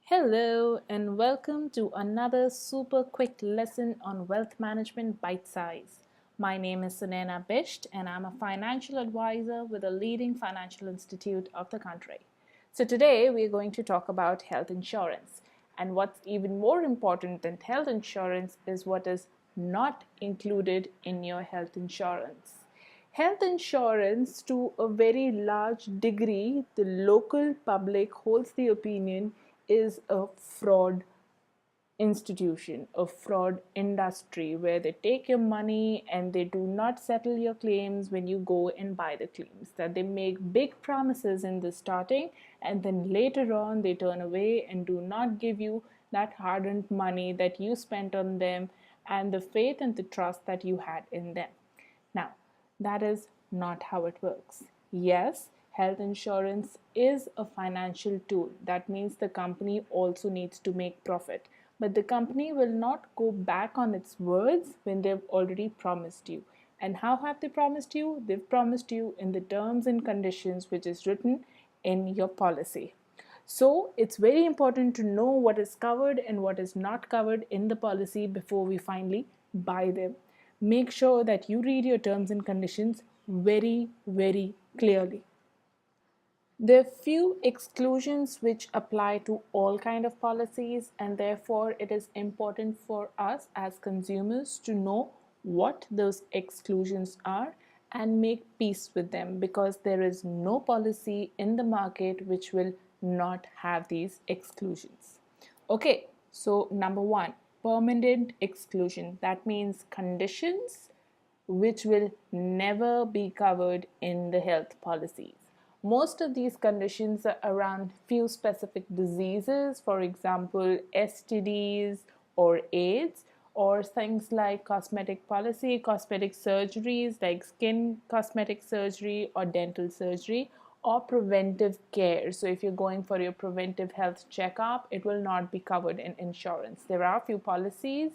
Hello, and welcome to another super quick lesson on wealth management bite size. My name is Sunena Bisht, and I'm a financial advisor with a leading financial institute of the country. So, today we're going to talk about health insurance. And what's even more important than health insurance is what is not included in your health insurance. Health insurance, to a very large degree, the local public holds the opinion is a fraud institution, a fraud industry where they take your money and they do not settle your claims when you go and buy the claims. That they make big promises in the starting and then later on they turn away and do not give you that hard earned money that you spent on them and the faith and the trust that you had in them. Now, that is not how it works. Yes, health insurance is a financial tool. That means the company also needs to make profit. But the company will not go back on its words when they've already promised you. And how have they promised you? They've promised you in the terms and conditions which is written in your policy. So it's very important to know what is covered and what is not covered in the policy before we finally buy them. Make sure that you read your terms and conditions very, very clearly. There are few exclusions which apply to all kind of policies, and therefore it is important for us as consumers to know what those exclusions are and make peace with them, because there is no policy in the market which will not have these exclusions. Okay, so number one, permanent exclusion. That means conditions which will never be covered in the health policies. Most of these conditions are around few specific diseases, for example, STDs or AIDS, or things like cosmetic policy, cosmetic surgeries like skin cosmetic surgery or dental surgery, or preventive care. So if you're going for your preventive health checkup, it will not be covered in insurance. There are a few policies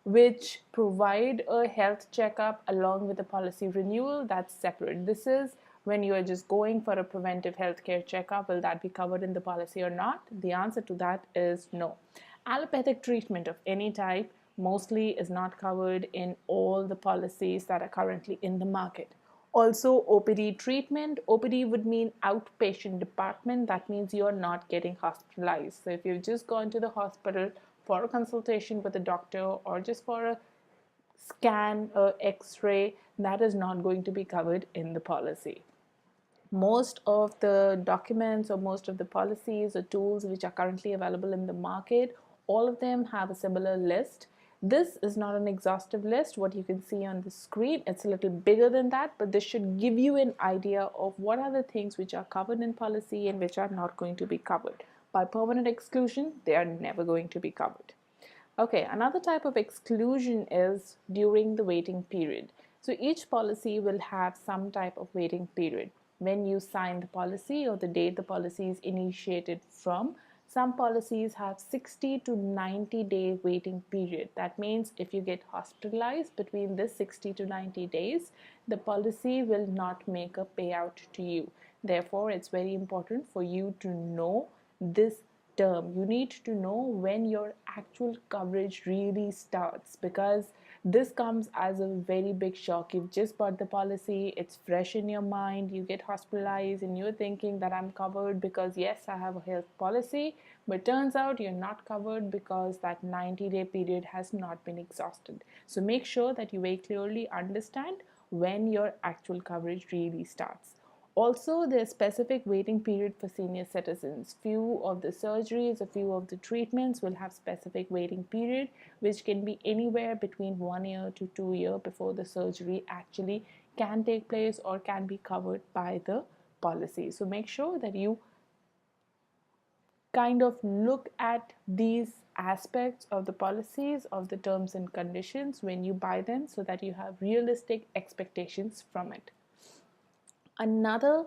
which provide a health checkup along with a policy renewal. That's separate. This is when you are just going for a preventive healthcare checkup. Will that be covered in the policy or not? The answer to that is no. Allopathic treatment of any type mostly is not covered in all the policies that are currently in the market. Also, OPD treatment. OPD would mean outpatient department. That means you're not getting hospitalized. So if you've just gone to the hospital for a consultation with a doctor or just for a scan or x-ray, that is not going to be covered in the policy. Most of the documents or most of the policies or tools which are currently available in the market, all of them have a similar list. This is not an exhaustive list. What you can see on the screen, it's a little bigger than that, but this should give you an idea of what are the things which are covered in policy and which are not going to be covered. By permanent exclusion, they are never going to be covered. Okay, another type of exclusion is during the waiting period. So each policy will have some type of waiting period. When you sign the policy or the date the policy is initiated from, some policies have 60 to 90-day waiting period. That means if you get hospitalized between this 60 to 90 days, the policy will not make a payout to you. Therefore, it's very important for you to know this term. You need to know when your actual coverage really starts, because this comes as a very big shock. You've just bought the policy, it's fresh in your mind, you get hospitalized and you're thinking that I'm covered because yes, I have a health policy, but turns out you're not covered because that 90-day period has not been exhausted. So make sure that you very clearly understand when your actual coverage really starts. Also, there's specific waiting period for senior citizens. Few of the surgeries, a few of the treatments will have specific waiting period, which can be anywhere between 1 year to 2 years before the surgery actually can take place or can be covered by the policy. So make sure that you kind of look at these aspects of the policies, of the terms and conditions when you buy them, so that you have realistic expectations from it. Another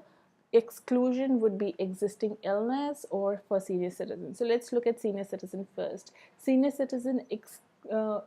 exclusion would be existing illness or for senior citizens. So let's look at senior citizen first. Senior citizen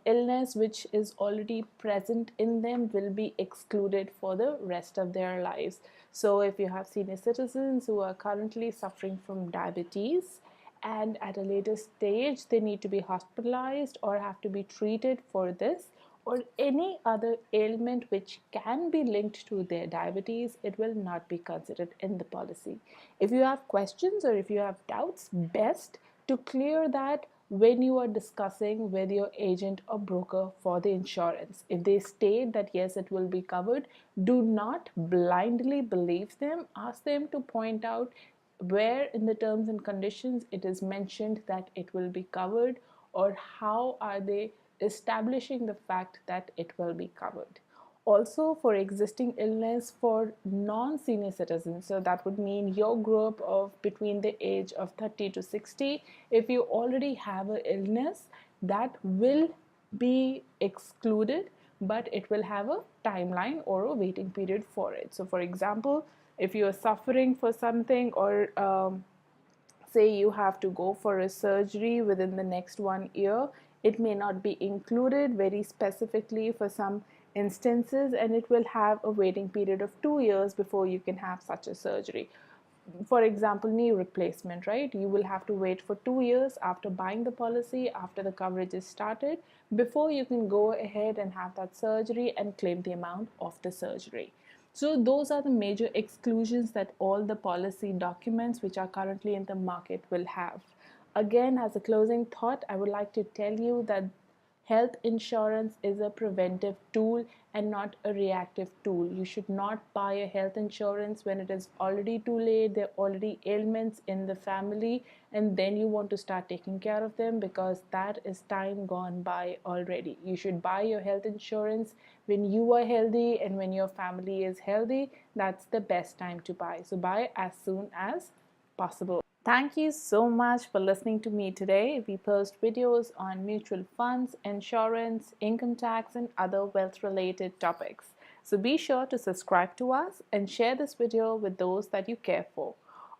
illness which is already present in them will be excluded for the rest of their lives. So if you have senior citizens who are currently suffering from diabetes and at a later stage they need to be hospitalized or have to be treated for this or any other ailment which can be linked to their diabetes, it will not be considered in the policy. If you have questions or if you have doubts, best to clear that when you are discussing with your agent or broker for the insurance. If they state that yes, it will be covered, do not blindly believe them. Ask them to point out where in the terms and conditions it is mentioned that it will be covered, or how are they establishing the fact that it will be covered. Also, for existing illness for non-senior citizens, so that would mean your group of between the age of 30 to 60, if you already have an illness, that will be excluded, but it will have a timeline or a waiting period for it. So for example, if you are suffering for something, or say you have to go for a surgery within the next 1 year, it may not be included very specifically for some instances, and it will have a waiting period of 2 years before you can have such a surgery. For example, knee replacement, right? You will have to wait for 2 years after buying the policy, after the coverage is started, before you can go ahead and have that surgery and claim the amount of the surgery. So those are the major exclusions that all the policy documents which are currently in the market will have. Again, as a closing thought, I would like to tell you that health insurance is a preventive tool and not a reactive tool. You should not buy a health insurance when it is already too late, there are already ailments in the family, and then you want to start taking care of them, because that is time gone by already. You should buy your health insurance when you are healthy and when your family is healthy. That's the best time to buy. So buy as soon as possible. Thank you so much for listening to me today. We post videos on mutual funds, insurance, income tax, and other wealth related topics. So be sure to subscribe to us and share this video with those that you care for.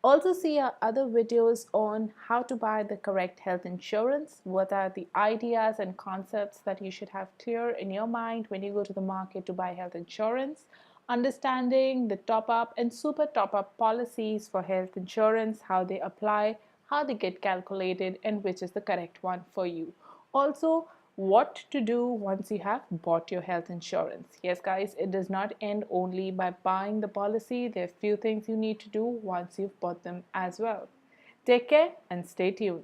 Also, see our other videos on how to buy the correct health insurance, what are the ideas and concepts that you should have clear in your mind when you go to the market to buy health insurance, understanding the top up and super top up policies for health insurance, how they apply, how they get calculated, and which is the correct one for you. Also, what to do once you have bought your health insurance. Yes, guys, it does not end only by buying the policy. There are few things you need to do once you've bought them as well. Take care and stay tuned.